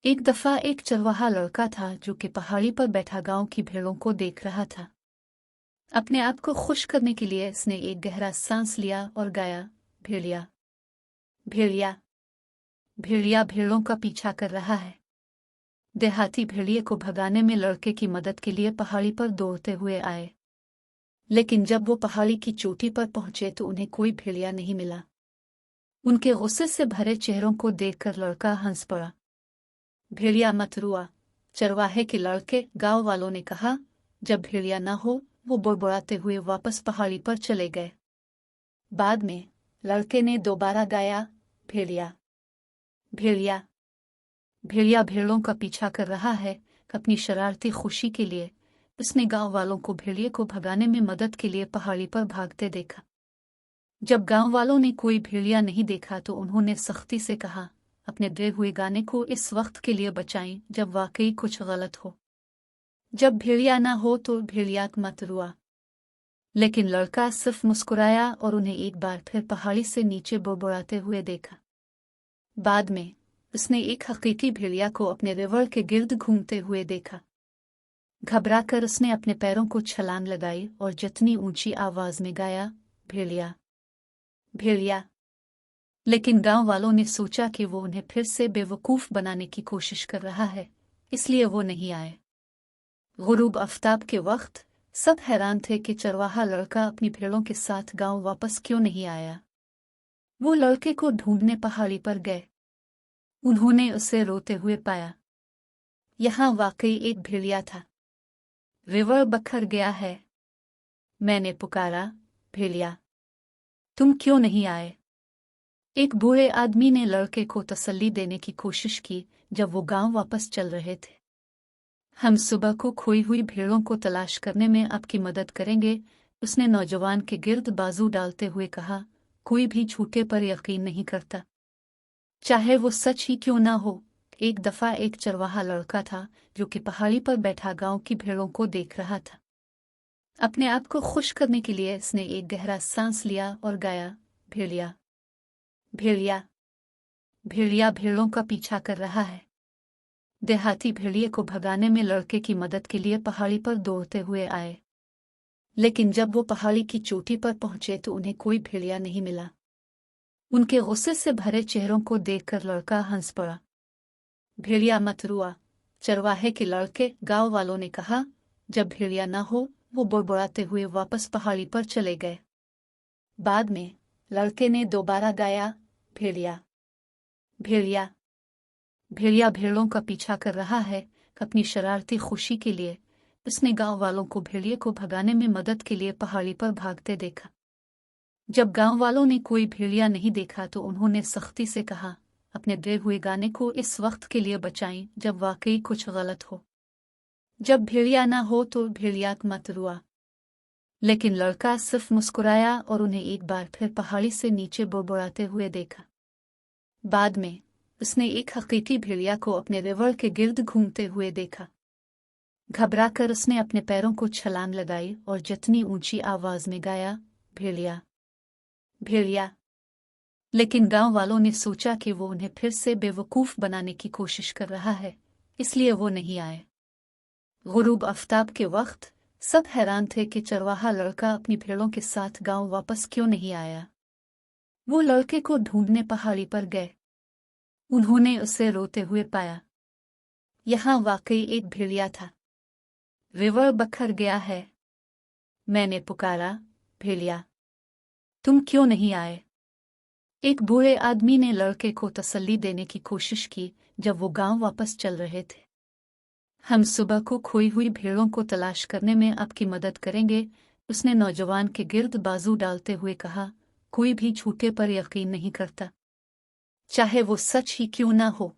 एक दफा एक चरवाहा लड़का था जो कि पहाड़ी पर बैठा गांव की भेड़ों को देख रहा था। अपने आप को खुश करने के लिए इसने एक गहरा सांस लिया और गाया, भेड़िया भेड़िया भेड़िया भेड़ों का पीछा कर रहा है। देहाती भेड़िए को भगाने में लड़के की मदद के लिए पहाड़ी पर दौड़ते हुए आए, लेकिन जब वो पहाड़ी की चोटी पर पहुंचे तो उन्हें कोई भेड़िया नहीं मिला। उनके गुस्से से भरे चेहरों को देखकर लड़का हंस पड़ा। भेड़िया मत रुआ, चरवाहे के लड़के, गांव वालों ने कहा। जब भेड़िया न हो, वो बुड़बुड़ाते हुए वापस पहाड़ी पर चले गए। बाद में लड़के ने दोबारा गाया, भेड़िया भेड़िया भेड़िया भेड़ों का पीछा कर रहा है। अपनी शरारती खुशी के लिए उसने गांव वालों को भेड़िए को भगाने में मदद के लिए पहाड़ी पर भागते देखा। जब गांव वालों ने कोई भेड़िया नहीं देखा तो उन्होंने सख्ती से कहा, अपने दिए हुए गाने को इस वक्त के लिए बचाएं जब वाकई कुछ गलत हो। जब भेड़िया ना हो तो भेड़िया मत रुआ। लेकिन लड़का सिर्फ मुस्कुराया और उन्हें एक बार फिर पहाड़ी से नीचे बुड़बुड़ाते हुए देखा। बाद में उसने एक हकीकी भेड़िया को अपने रिवर के गिर्द घूमते हुए देखा। घबराकर उसने अपने पैरों को छलांग लगाई और जितनी ऊंची आवाज में गाया, भेड़िया भेड़िया। लेकिन गांव वालों ने सोचा कि वो उन्हें फिर से बेवकूफ बनाने की कोशिश कर रहा है, इसलिए वो नहीं आए। गुरूब आफ्ताब के वक्त सब हैरान थे कि चरवाहा लड़का अपनी भेड़ों के साथ गांव वापस क्यों नहीं आया। वो लड़के को ढूंढने पहाड़ी पर गए। उन्होंने उसे रोते हुए पाया। यहाँ वाकई एक भेड़िया था। रिवर बखर गया है। मैंने पुकारा, भेड़िया तुम क्यों नहीं आए? एक बूढ़े आदमी ने लड़के को तसल्ली देने की कोशिश की जब वो गांव वापस चल रहे थे। हम सुबह को खोई हुई भेड़ों को तलाश करने में आपकी मदद करेंगे, उसने नौजवान के गिर्द बाजू डालते हुए कहा। कोई भी झूठे पर यकीन नहीं करता, चाहे वो सच ही क्यों ना हो। एक दफा एक चरवाहा लड़का था जो कि पहाड़ी पर बैठा गांव की भेड़ों को देख रहा था। अपने आप को खुश करने के लिए इसने एक गहरा सांस लिया और गाया, भेड़िया भेड़िया भेड़िया भेड़ों का पीछा कर रहा है। देहाती भेड़िए को भगाने में लड़के की मदद के लिए पहाड़ी पर दौड़ते हुए आए, लेकिन जब वो पहाड़ी की चोटी पर पहुंचे तो उन्हें कोई भेड़िया नहीं मिला। उनके गुस्से से भरे चेहरों को देखकर लड़का हंस पड़ा। भेड़िया मत रुआ, चरवाहे के लड़के, गांव वालों ने कहा। जब भेड़िया ना हो, वो बुड़बुड़ाते हुए वापस पहाड़ी पर चले गए। बाद में लड़के ने दोबारा गाया, भेड़िया भेड़िया भेड़िया भेड़ों का पीछा कर रहा है। अपनी शरारती खुशी के लिए उसने गांव वालों को भेड़िए को भगाने में मदद के लिए पहाड़ी पर भागते देखा। जब गांव वालों ने कोई भेड़िया नहीं देखा तो उन्होंने सख्ती से कहा, अपने दिए हुए गाने को इस वक्त के लिए बचाएं जब वाकई कुछ गलत हो। जब भेड़िया ना हो तो भेड़िया मत रुआ। लेकिन लड़का सिर्फ मुस्कुराया और उन्हें एक बार फिर पहाड़ी से नीचे बुड़बुड़ाते हुए देखा। बाद में उसने एक हकीकी भेड़िया को अपने रिवर के गिर्द घूमते हुए देखा। घबराकर उसने अपने पैरों को छलांग लगाई और जितनी ऊंची आवाज में गाया, भेड़िया भेड़िया। लेकिन गांव वालों ने सोचा कि वो उन्हें फिर से बेवकूफ बनाने की कोशिश कर रहा है, इसलिए वो नहीं आए। गुरूब आफ्ताब के वक्त सब हैरान थे कि चरवाहा लड़का अपनी भेड़ों के साथ गांव वापस क्यों नहीं आया। वो लड़के को ढूंढने पहाड़ी पर गए। उन्होंने उसे रोते हुए पाया। यहाँ वाकई एक भेड़िया था। रिवर बखर गया है। मैंने पुकारा, भेड़िया तुम क्यों नहीं आए? एक बूढ़े आदमी ने लड़के को तसल्ली देने की कोशिश की जब वो गांव वापस चल रहे थे। हम सुबह को खोई हुई भेड़ों को तलाश करने में आपकी मदद करेंगे, उसने नौजवान के गिर्द बाजू डालते हुए कहा। कोई भी झूठे पर यकीन नहीं करता, चाहे वो सच ही क्यों ना हो।